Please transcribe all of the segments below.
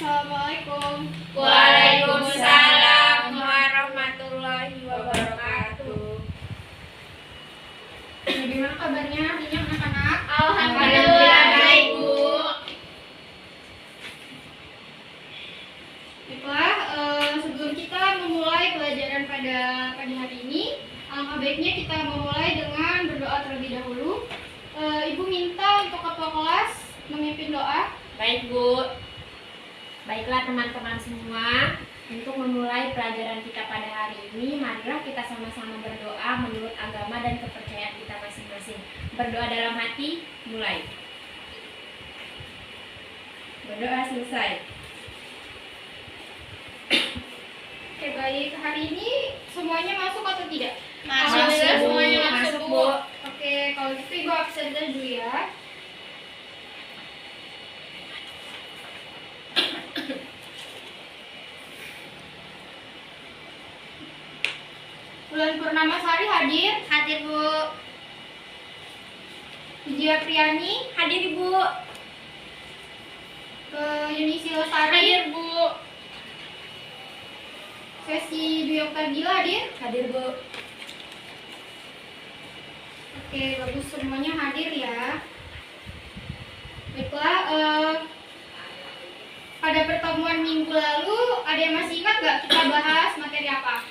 Assalamualaikum. Waalaikumsalam warahmatullahi wabarakatuh. Bagaimana kabarnya hari ini anak-anak? Alhamdulillah baik, Bu. Baiklah, sebelum kita memulai pelajaran pada pagi hari ini, alangkah baiknya kita memulai dengan berdoa terlebih dahulu. Ibu minta untuk ketua kelas memimpin doa. Baik, Bu. Baiklah teman-teman semua, untuk memulai pelajaran kita pada hari ini, marilah kita sama-sama berdoa menurut agama dan kepercayaan kita masing-masing. Berdoa dalam hati, mulai. Berdoa selesai. Oke, baik. Hari ini semuanya masuk atau tidak? Masuk, Alhamdulillah, Bu. semuanya masuk, Masuk, Bu. Bu. Oke, kalau gitu Ibu absen dulu ya. Bulan Purnamasari hadir. Hadir, Bu. Wijaya Priani Hadir, Bu. Yunisi Lestari. Hadir, Bu. Sesi Dwi Oktavila hadir. Hadir, Bu. Oke, bagus, semuanya hadir ya. Baiklah, pada pertemuan minggu lalu ada yang masih ingat nggak kita bahas materi apa?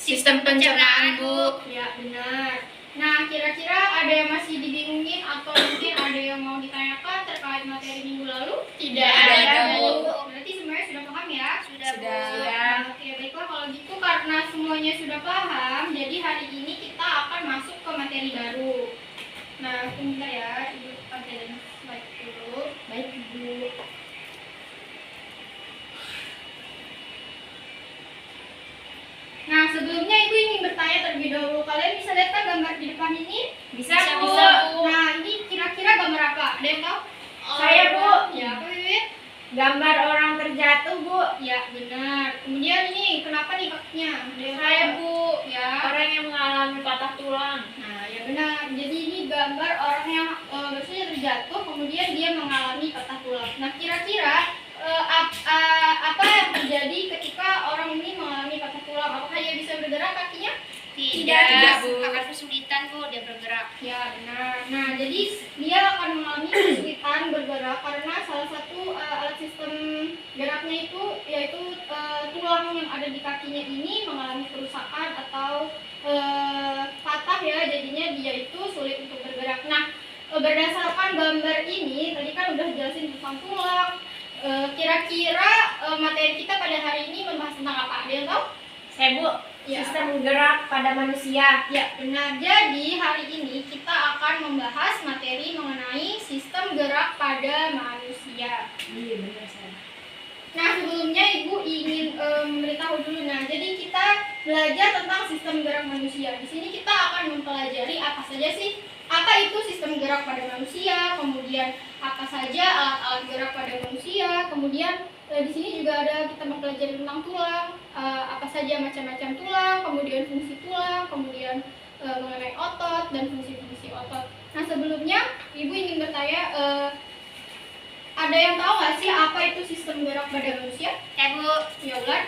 Sistem pencernaan, Bu. Ya, benar. Nah, kira-kira ada yang masih dibingungin atau mungkin ada yang mau ditanyakan terkait materi minggu lalu? Tidak ada, Bu. Berarti semuanya sudah paham ya? Sudah, Bu. Oke, baiklah kalau gitu karena semuanya sudah paham, jadi hari ini kita akan masuk ke materi baru. Nah, aku minta ya, Ibu pelajaran slide dulu. Baik, Bu. Nah, sebelumnya Ibu ingin bertanya terlebih dahulu. Kalian bisa lihat kan gambar di depan ini? Bisa, Bu. Nah, ini kira-kira gambar apa? Ada yang tahu? Saya, Bu. Ya, apa Wiwit? Gambar orang terjatuh, Bu. Ya, benar. Kemudian ini, kenapa nih kakinya? Ada yang Saya, tahu? Bu. Ya. Orang yang mengalami patah tulang. Nah, ya benar. Jadi ini gambar orang yang maksudnya terjatuh, kemudian dia mengalami patah tulang. Nah, kira-kira apa yang terjadi ketika orang ini mengalami patah tulang? Apakah dia bisa bergerak kakinya? Tidak, Bu. Akan kesulitan, Bu, dia bergerak. Ya, benar. Nah, jadi dia akan mengalami kesulitan bergerak karena salah satu alat sistem geraknya itu yaitu tulang yang ada di kakinya ini mengalami kerusakan atau patah ya, jadinya dia itu sulit untuk bergerak. Nah, berdasarkan gambar ini, tadi kan udah jelasin tentang tulang. Kira-kira materi kita pada hari ini membahas tentang apa? Ada yang tahu? Saya, Bu. Ya, Sistem gerak pada manusia. Ya, benar. Jadi hari ini kita akan membahas materi mengenai sistem gerak pada manusia. Iya, benar saya. Nah, sebelumnya Ibu ingin memberitahu dulu. Nah, jadi kita belajar tentang sistem gerak manusia. Di sini kita akan mempelajari apa saja sih, apa itu sistem gerak pada manusia, kemudian apa saja alat-alat gerak pada manusia, kemudian di sini juga ada kita mempelajari tentang tulang, apa saja macam-macam tulang, kemudian fungsi tulang, kemudian mengenai otot dan fungsi-fungsi otot. Nah, sebelumnya Ibu ingin bertanya, ada yang tahu nggak sih apa itu sistem gerak pada manusia? Ya, Bu. Ya, Ulan?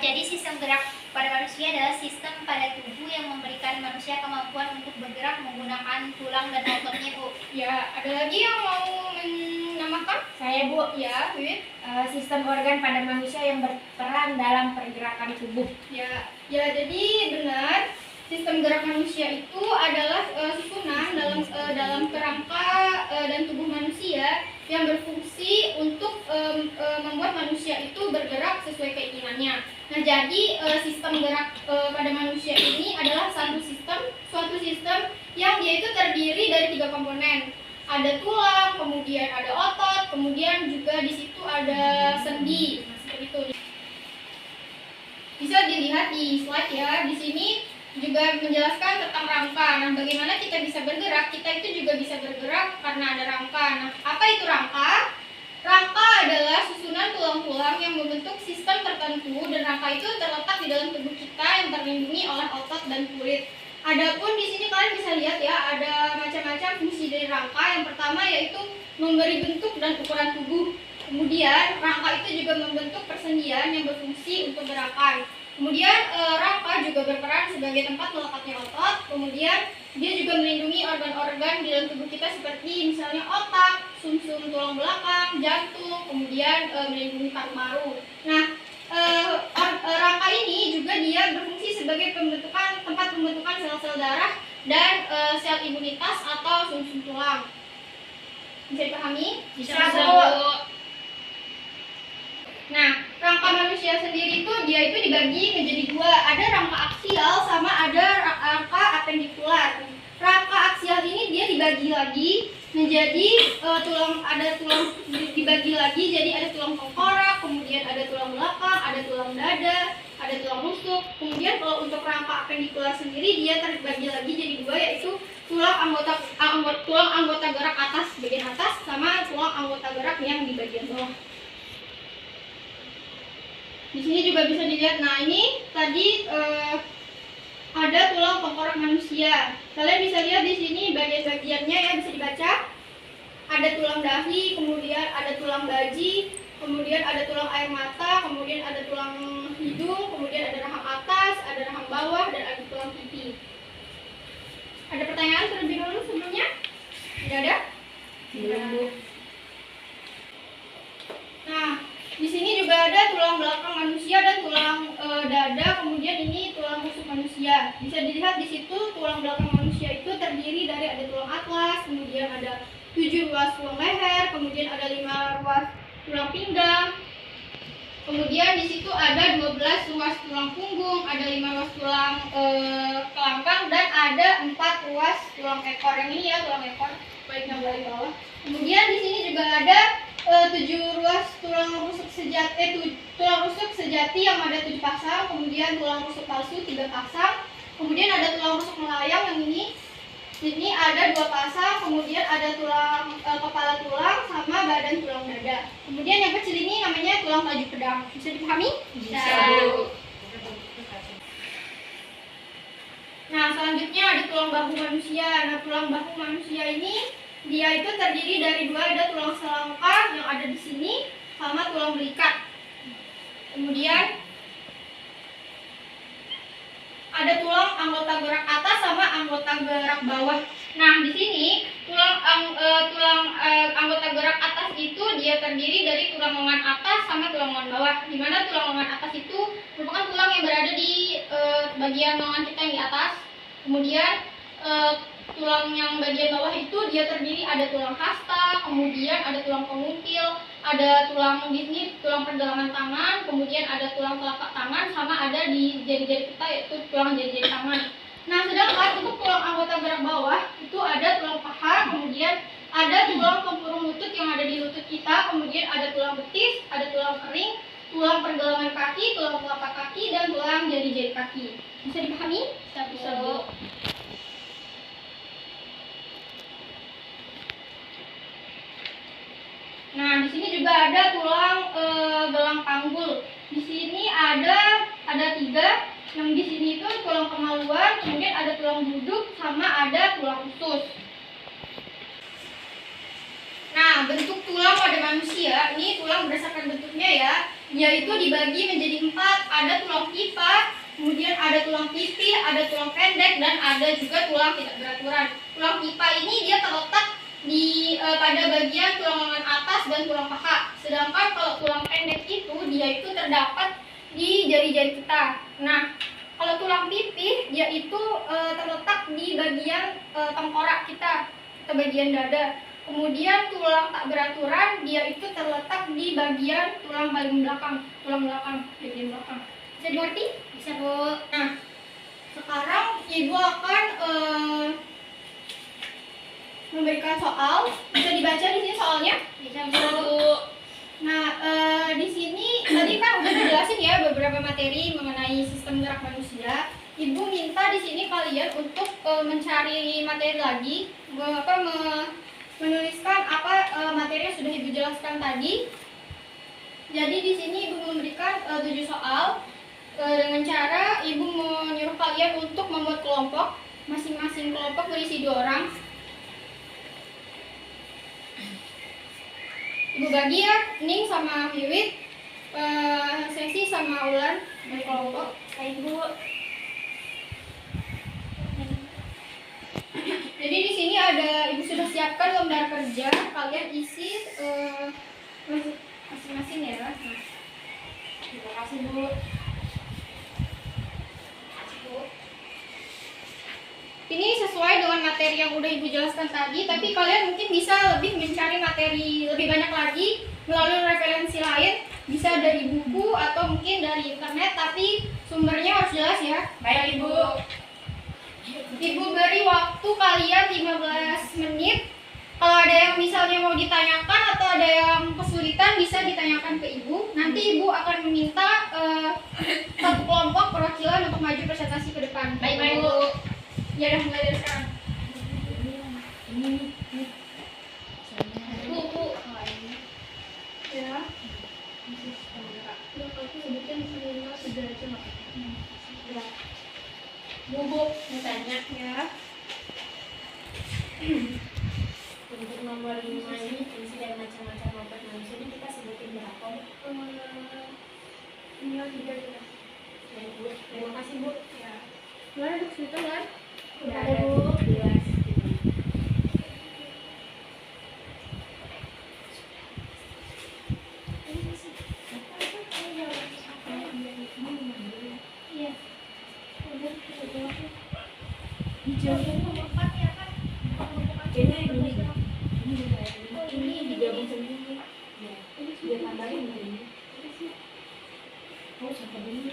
Jadi sistem gerak pada manusia adalah sistem pada tubuh yang memberikan manusia kemampuan untuk bergerak menggunakan tulang dan ototnya, Bu. Ya, ada lagi yang mau menambahkan? Saya, Bu. Ya, Wiwit? Sistem organ pada manusia yang berperan dalam pergerakan tubuh. Ya, jadi benar. Sistem gerak manusia itu adalah susunan dalam kerangka dan tubuh manusia yang berfungsi untuk membuat manusia itu bergerak sesuai keinginannya. Nah, jadi sistem gerak pada manusia ini adalah suatu sistem yang dia itu terdiri dari 3 komponen. Ada tulang, kemudian ada otot, kemudian juga di situ ada sendi. Nah, seperti itu. Bisa dilihat di slide ya. Di sini juga menjelaskan tentang rangka. Nah, bagaimana kita bisa bergerak? Kita itu juga bisa bergerak karena ada rangka. Nah, apa itu rangka? Rangka adalah susunan tulang-tulang yang membentuk sistem tertentu, dan rangka itu terletak di dalam tubuh kita yang terlindungi oleh otot dan kulit. Adapun di sini kalian bisa lihat ya, ada macam-macam fungsi dari rangka. Yang pertama yaitu memberi bentuk dan ukuran tubuh. Kemudian Kemudian rangka itu juga membentuk persendian yang berfungsi untuk gerakan. Kemudian rangka juga berperan sebagai tempat melekatnya otot. Kemudian dia juga melindungi organ-organ di dalam tubuh kita seperti misalnya otak, sumsum tulang belakang, jantung, kemudian melindungi paru-paru. Nah, rangka ini juga dia berfungsi sebagai tempat pembentukan sel-sel darah dan sel imunitas atau sumsum tulang. Bisa dipahami? Bisa, Bu. Nah, rangka manusia sendiri dia itu dibagi menjadi dua. Ada rangka aksial sama ada rangka apendikular. Rangka aksial ini dia dibagi lagi menjadi dibagi lagi jadi ada tulang tengkorak, kemudian ada tulang belakang, ada tulang dada, ada tulang rusuk. Kemudian kalau untuk rangka apendikular sendiri dia terbagi lagi jadi dua, yaitu tulang anggota gerak atas bagian atas sama tulang anggota gerak yang di bagian bawah. Di sini juga bisa dilihat. Nah, ini tadi ada tulang tengkorak manusia. Kalian bisa lihat di sini bagian-bagiannya ya, bisa dibaca. Ada tulang dahi, kemudian ada tulang baji, kemudian ada tulang air mata, kemudian ada tulang hidung, kemudian ada rahang atas, ada rahang bawah, dan ada tulang pipi. Ada pertanyaan terlebih dahulu sebelumnya? Tidak ada? Belum. Nah, di sini juga ada tulang belakang manusia dan tulang dada, kemudian ini tulang rusuk manusia. Bisa dilihat di situ tulang belakang manusia itu terdiri dari ada tulang atlas, kemudian ada 7 ruas tulang leher, kemudian ada 5 ruas tulang pinggang. Kemudian di situ ada 12 ruas tulang punggung, ada 5 ruas tulang kelangkang, dan ada 4 ruas tulang ekor. Yang ini ya tulang ekor, baik yang paling bawah. Kemudian di sini juga ada 7 ruas tulang rusuk sejati yang ada 7 pasang, kemudian tulang rusuk palsu 3 pasang, kemudian ada tulang rusuk melayang yang ini ada 2 pasang, kemudian ada tulang kepala tulang sama badan tulang dada. Kemudian yang kecil ini namanya tulang taju pedang. Bisa dipahami? Bisa. Nah, selanjutnya ada tulang bahu manusia. Nah, tulang bahu manusia ini dia itu terdiri dari 2, ada tulang selangkah yang ada di sini sama tulang belikat. Kemudian ada tulang anggota gerak atas sama anggota gerak bawah. Nah, di sini tulang anggota gerak atas itu dia terdiri dari tulang lengan atas sama tulang lengan bawah. Di mana tulang lengan atas itu merupakan tulang yang berada di bagian lengan kita yang di atas. Kemudian tulang yang bagian bawah itu dia terdiri ada tulang hasta, kemudian ada tulang penguntil, ada tulang di sini tulang pergelangan tangan, kemudian ada tulang telapak tangan, sama ada di jari-jari kita yaitu tulang jari-jari tangan. Nah, sedangkan untuk tulang anggota gerak bawah itu ada tulang paha, kemudian ada tulang tempurung lutut yang ada di lutut kita, kemudian ada tulang betis, ada tulang kering, tulang pergelangan kaki, tulang telapak kaki, dan tulang jari-jari kaki. Bisa dipahami? Bisa, Bu. Nah, di sini juga ada tulang gelang panggul. Di sini ada 3. Yang di sini itu tulang kemaluan, kemudian ada tulang duduk, sama ada tulang usus. Nah, bentuk tulang pada manusia, ini tulang berdasarkan bentuknya ya, yaitu dibagi menjadi 4. Ada tulang pipa, kemudian ada tulang pipi, ada tulang pendek, dan ada juga tulang tidak beraturan. Tulang pipa ini dia terletak pada bagian tulang lengan atas dan tulang paha. Sedangkan kalau tulang pendek itu dia itu terdapat di jari-jari kita. Nah, kalau tulang pipi dia itu terletak di bagian tengkorak kita atau bagian dada. Kemudian tulang tak beraturan dia itu terletak di bagian tulang paling belakang, bagian belakang. Bisa dimengerti? Bisa, Bu. Nah, sekarang Ibu akan memberikan soal. Bisa dibaca di sini soalnya? Bisa, Bu. Nah, di sini tadi kan udah dijelasin ya beberapa materi mengenai sistem gerak manusia. Ibu minta di sini kalian untuk mencari materi lagi, menuliskan materi yang sudah Ibu jelaskan tadi. Jadi di sini Ibu memberikan 7 soal dengan cara Ibu menyuruh kalian untuk membuat kelompok. Masing-masing kelompok berisi 2 orang. Ibu bagi ya, Ning sama Wiwit, Sesi sama Ulan dari kelompok. Baik Bu. Jadi di sini ada Ibu sudah siapkan lembar kerja, kalian isi masing-masing ya. Nah, Terima kasih Bu. ini sesuai dengan materi yang udah Ibu jelaskan tadi, tapi kalian mungkin bisa lebih mencari materi lebih banyak lagi melalui referensi lain, bisa dari buku atau mungkin dari internet, tapi sumbernya harus jelas ya. Baik Ibu. Ibu beri waktu kalian 15 menit. Kalau ada yang misalnya mau ditanyakan atau ada yang kesulitan bisa ditanyakan ke Ibu. Nanti Ibu akan meminta satu kelompok perwakilan untuk maju presentasi ke depan. Baik, Bu. Ya udah mulai dari sekarang. Bu. Ya. Udah kalau aku sebutin semua sudah aja nggak? Ya. Bu, Tanya. ya. Untuk nomor 5 ini fungsi dan macam-macam obat manusia ini kita sebutin berapa Bu? Ini yang 3 juga. Baik Bu. Terima kasih Bu. Ya. Gimana dok cerita kan? Udah ada Bu. Jelas. Iya. Ini digabung sendiri. Ya. Dia tambahin ini. Oh, sampai ini.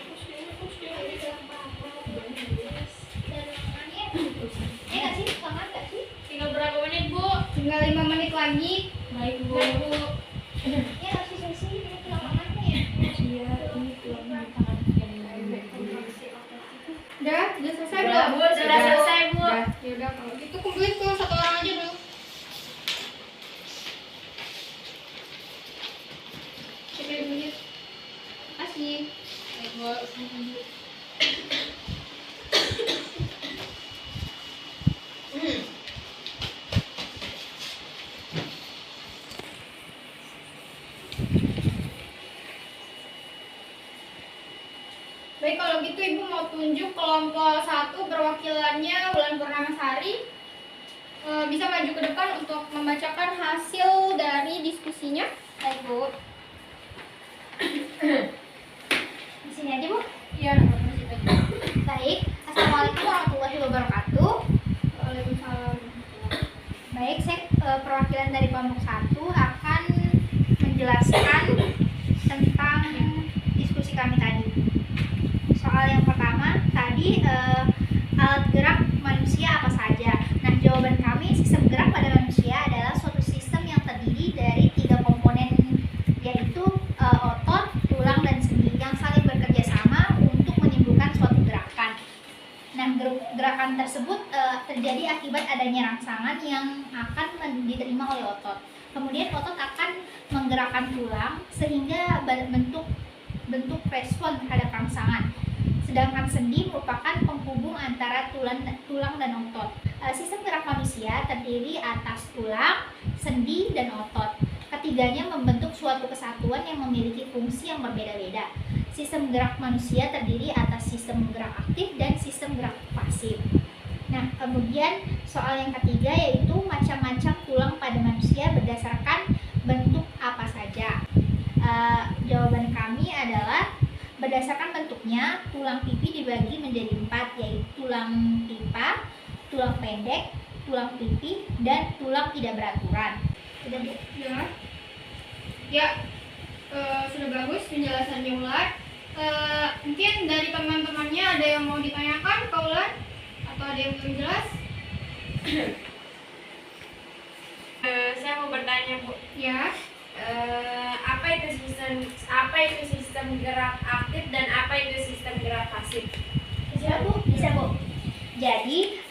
Tinggal berapa menit Bu? Tinggal 5 menit lagi. Baik Bu. Udah selesai Udah, belum? Bu. Sudah selesai Bu. Ya udah kalau gitu kumpulin tuh satu orang aja dulu. Oke, menit. Makasih. Baik Bu. Baik, kalau gitu Ibu mau tunjuk kelompok 1 perwakilannya Wulan Purnamasari. Bisa maju ke depan untuk membacakan hasil dari diskusinya. Baik Bu. Di sini aja Bu. Iya, nomor situ aja. Baik. Assalamualaikum warahmatullahi wabarakatuh. Waalaikumsalam. Baik, saya perwakilan dari kelompok 1 akan menjelaskan tentang diskusi kami tadi. Soal yang pertama tadi alat gerak manusia apa saja. Nah, jawaban kami sistem gerak pada manusia adalah suatu sistem yang terdiri dari 3 komponen, yaitu otot, tulang, dan sendi yang saling bekerja sama untuk menimbulkan suatu gerakan. Nah, gerakan tersebut terjadi akibat adanya rangsangan yang akan diterima oleh otot. Kemudian otot akan menggerakkan tulang sehingga bentuk respon terhadap rangsangan. Sedangkan sendi merupakan penghubung antara tulang dan otot. Sistem gerak manusia terdiri atas tulang, sendi, dan otot. Ketiganya membentuk suatu kesatuan yang memiliki fungsi yang berbeda-beda. Sistem gerak manusia terdiri atas sistem gerak aktif dan sistem gerak pasif. Nah, kemudian soal yang ketiga yaitu macam-macam tulang pada manusia berdasarkan bentuk apa saja. Jawaban kami adalah berdasarkan bentuknya, tulang pipi dibagi menjadi 4, yaitu tulang pipa, tulang pendek, tulang pipi, dan tulang tidak beraturan. Sudah Bu? Ya. Ya. Sudah bagus penjelasannya Ulan. Mungkin dari teman-temannya ada yang mau ditanyakan ke Ulan atau ada yang belum jelas? Saya mau bertanya Bu. Ya. Apa itu sistem gerak aktif dan apa itu sistem gerak pasif? Bisa Bu? Bisa Bu. Jadi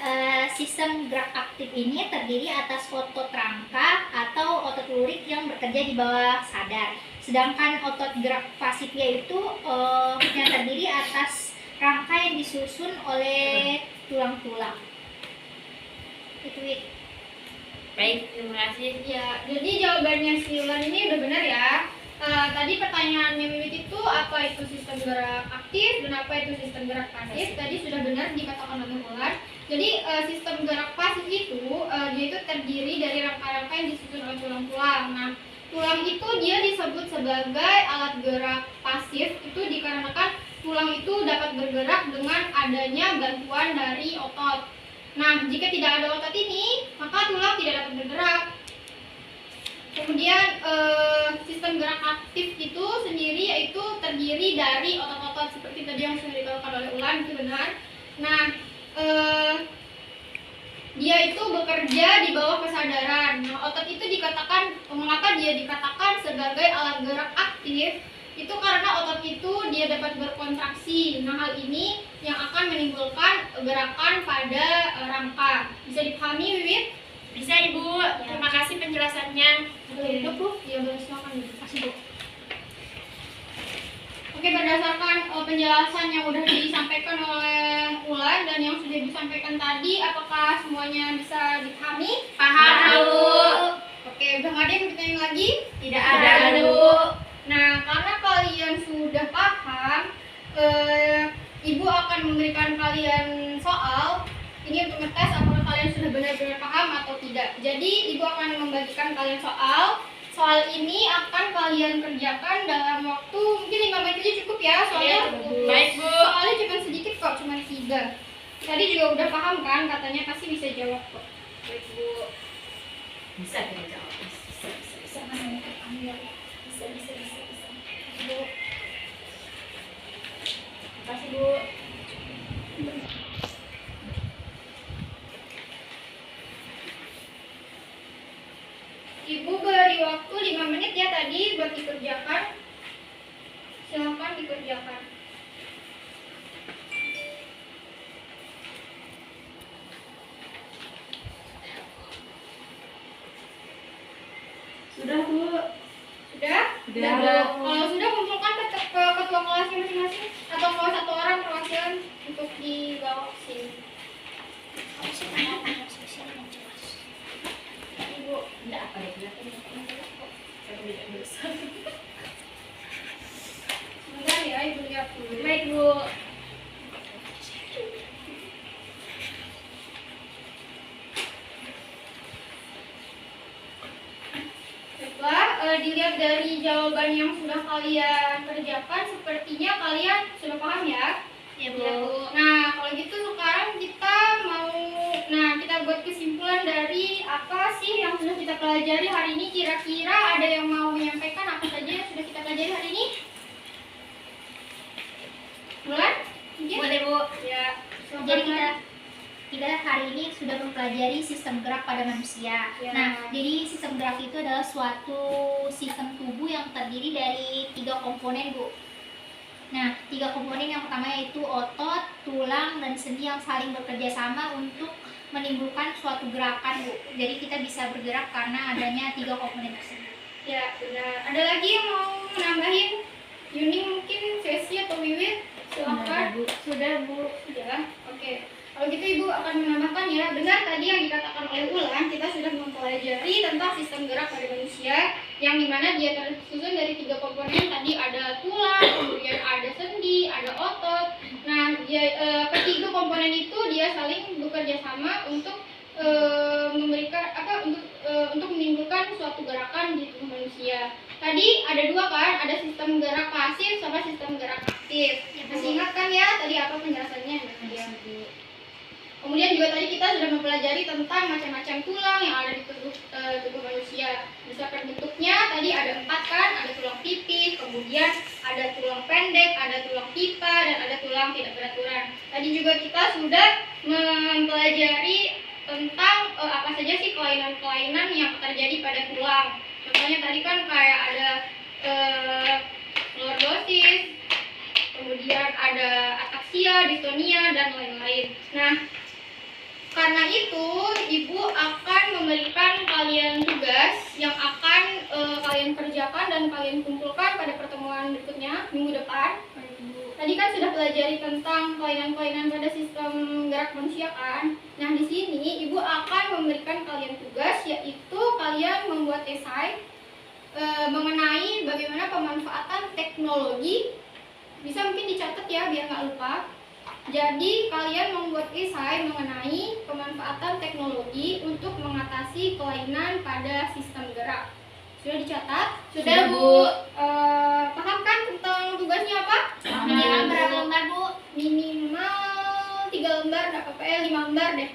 sistem gerak aktif ini terdiri atas otot rangka atau otot lurik yang bekerja di bawah sadar. Sedangkan otot gerak pasifnya itu yang terdiri atas rangka yang disusun oleh tulang-tulang. Itu. Baik, terima kasih. Ya, jadi jawabannya si Ulan ini udah benar ya. Tadi pertanyaannya Wiwit itu apa itu sistem gerak aktif dan apa itu sistem gerak pasif. Tadi sudah benar dikatakan oleh Ulan. Jadi sistem gerak pasif itu dia itu terdiri dari rangka-rangka yang disusun oleh tulang-tulang. Nah, tulang itu dia disebut sebagai alat gerak pasif itu dikarenakan tulang itu dapat bergerak dengan adanya bantuan dari otot. Nah, jika tidak ada otot ini, maka tulang tidak dapat bergerak. Kemudian sistem gerak aktif itu sendiri yaitu terdiri dari otot-otot seperti tadi yang sudah dikatakan oleh Ulan, itu benar. Nah, dia itu bekerja di bawah kesadaran. Nah, otot itu dikatakan, mengapa dia dikatakan sebagai alat gerak aktif? Itu karena otot itu dia dapat berkontraksi. Nah, hal ini yang akan menimbulkan gerakan pada rangka. Bisa dipahami, Wiwit? Bisa Ibu, terima kasih penjelasannya. Boleh duduk, Bu? Iya, boleh silakan. Kasih, Bu. Oke, berdasarkan penjelasan yang udah disampaikan oleh Ulan dan yang sudah disampaikan tadi, apakah semuanya bisa dipahami? Paham, Bu. Oke, udah nggak ada yang bertanya lagi? Tidak ada, Bu. Nah, karena kalian sudah paham, Ibu akan memberikan kalian soal. Ini untuk ngetes apakah kalian sudah benar-benar paham atau tidak. Jadi, Ibu akan membagikan kalian soal. Soal ini akan kalian kerjakan dalam waktu mungkin 5 menit aja cukup ya. Soalnya Baik, Bu. soalnya cuma sedikit kok, cuma 3. Tadi juga udah paham kan? Katanya pasti bisa jawab kok. Baik, Bu. Bisa kita jawab. Bisa. Bu. Terima kasih, Bu. Ibu beri waktu 5 menit ya tadi buat dikerjakan. Silahkan dikerjakan. Sudah, Bu. Sudah? Sudah. Kalau sudah kumpulkan ke ketua kelasnya masing-masing atau kalau satu orang perwakilan untuk dibawa ke sini. Ibu, Enggak apa ya, sebentar ya, Ibu lihat dulu. Baik, Bu. Baiklah, dilihat dari jawaban yang sudah kalian kerjakan, sepertinya kalian sudah paham ya? Ya, Ya, Bu. Nah, kalau gitu sekarang kita kita buat kesimpulan dari apa sih yang sudah kita pelajari hari ini. Kira-kira ada yang mau menyampaikan apa saja yang sudah kita pelajari hari ini? Bulan? Mungkin? Boleh, Bu. Ya. Jadi kita hari ini sudah mempelajari sistem gerak pada manusia. Ya. Nah, jadi sistem gerak itu adalah suatu sistem tubuh yang terdiri dari 3 komponen, Bu. Nah, 3 komponen yang pertama yaitu otot, tulang, dan sendi yang saling bekerja sama untuk menimbulkan suatu gerakan, Bu. Jadi kita bisa bergerak karena adanya 3 komponen tersebut. Ya, benar. Ada lagi yang mau nambahin? Yuning mungkin, Sesi atau Wiwit? Silakan. Sudah, Bu. Sudah. Oke. Kalau gitu Ibu akan menambahkan ya. Benar tadi yang dikatakan oleh Ulan, kita sudah mempelajari tentang sistem gerak pada manusia yang dimana dia tersusun dari 3 komponen. Tadi ada tulang, kemudian ada sendi, ada otot. Nah, ketiga komponen itu dia saling bekerja sama untuk memberikan untuk menimbulkan suatu gerakan di tubuh manusia. Tadi ada 2 kan, ada sistem gerak pasif sama sistem gerak aktif. Masih ingat kan ya tadi apa penjelasannya? Ya. Kemudian juga tadi kita sudah mempelajari tentang macam-macam tulang yang ada di tubuh manusia. Misalkan bentuknya tadi ada 4 kan, ada tulang tipis, kemudian ada tulang pendek, ada tulang pipa, dan ada tulang tidak beraturan. Tadi juga kita sudah mempelajari tentang apa saja sih kelainan-kelainan yang terjadi pada tulang. Contohnya tadi kan kayak ada lordosis, kemudian ada ataksia, distonia, dan lain-lain. Nah, karena itu, Ibu akan memberikan kalian tugas yang akan kalian kerjakan dan kalian kumpulkan pada pertemuan berikutnya minggu depan. Tadi kan sudah pelajari tentang kelainan-kelainan pada sistem gerak manusia kan. Nah, di sini Ibu akan memberikan kalian tugas, yaitu kalian membuat esai mengenai bagaimana pemanfaatan teknologi. Bisa mungkin dicatat ya biar nggak lupa. Jadi kalian membuat esai mengenai pemanfaatan teknologi untuk mengatasi kelainan pada sistem gerak. Sudah dicatat? Sudah, Bu. Paham kan tentang tugasnya apa? Minimal berapa lembar, Bu? Minimal 3 lembar, nggak apa-apa, 5 lembar deh.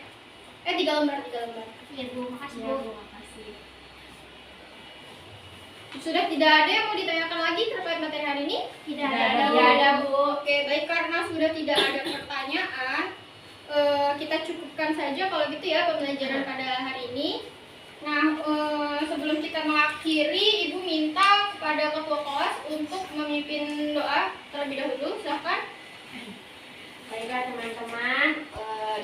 3 lembar. Iya, Bu. Makasih, Ya, Bu. Bu, makasih. Sudah tidak ada yang mau ditanyakan lagi terkait materi hari ini? Tidak Tidak ada, Bu. ada, Bu. Oke, baik, karena sudah tidak ada pertanyaan, kita cukupkan saja kalau gitu ya pembelajaran pada hari ini. Nah, sebelum kita mengakhiri, Ibu minta kepada ketua kelas untuk memimpin doa terlebih dahulu. Silahkan. Baiklah teman-teman,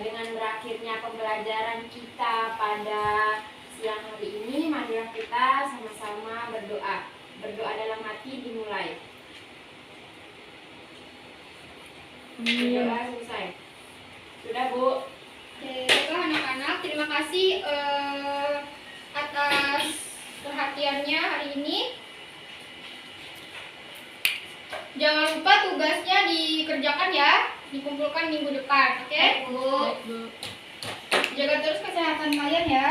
dengan berakhirnya pembelajaran kita pada siang hari ini, marilah kita sama-sama berdoa. Berdoa dalam hati dimulai. Berdoa selesai. Sudah, Bu. Oke, baiklah anak-anak, terima kasih atas perhatiannya hari ini. Jangan lupa tugasnya dikerjakan ya, dikumpulkan minggu depan, oke? Bu. Jaga terus kesehatan kalian ya.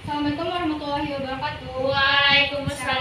Assalamualaikum warahmatullahi wabarakatuh. Waalaikumsalam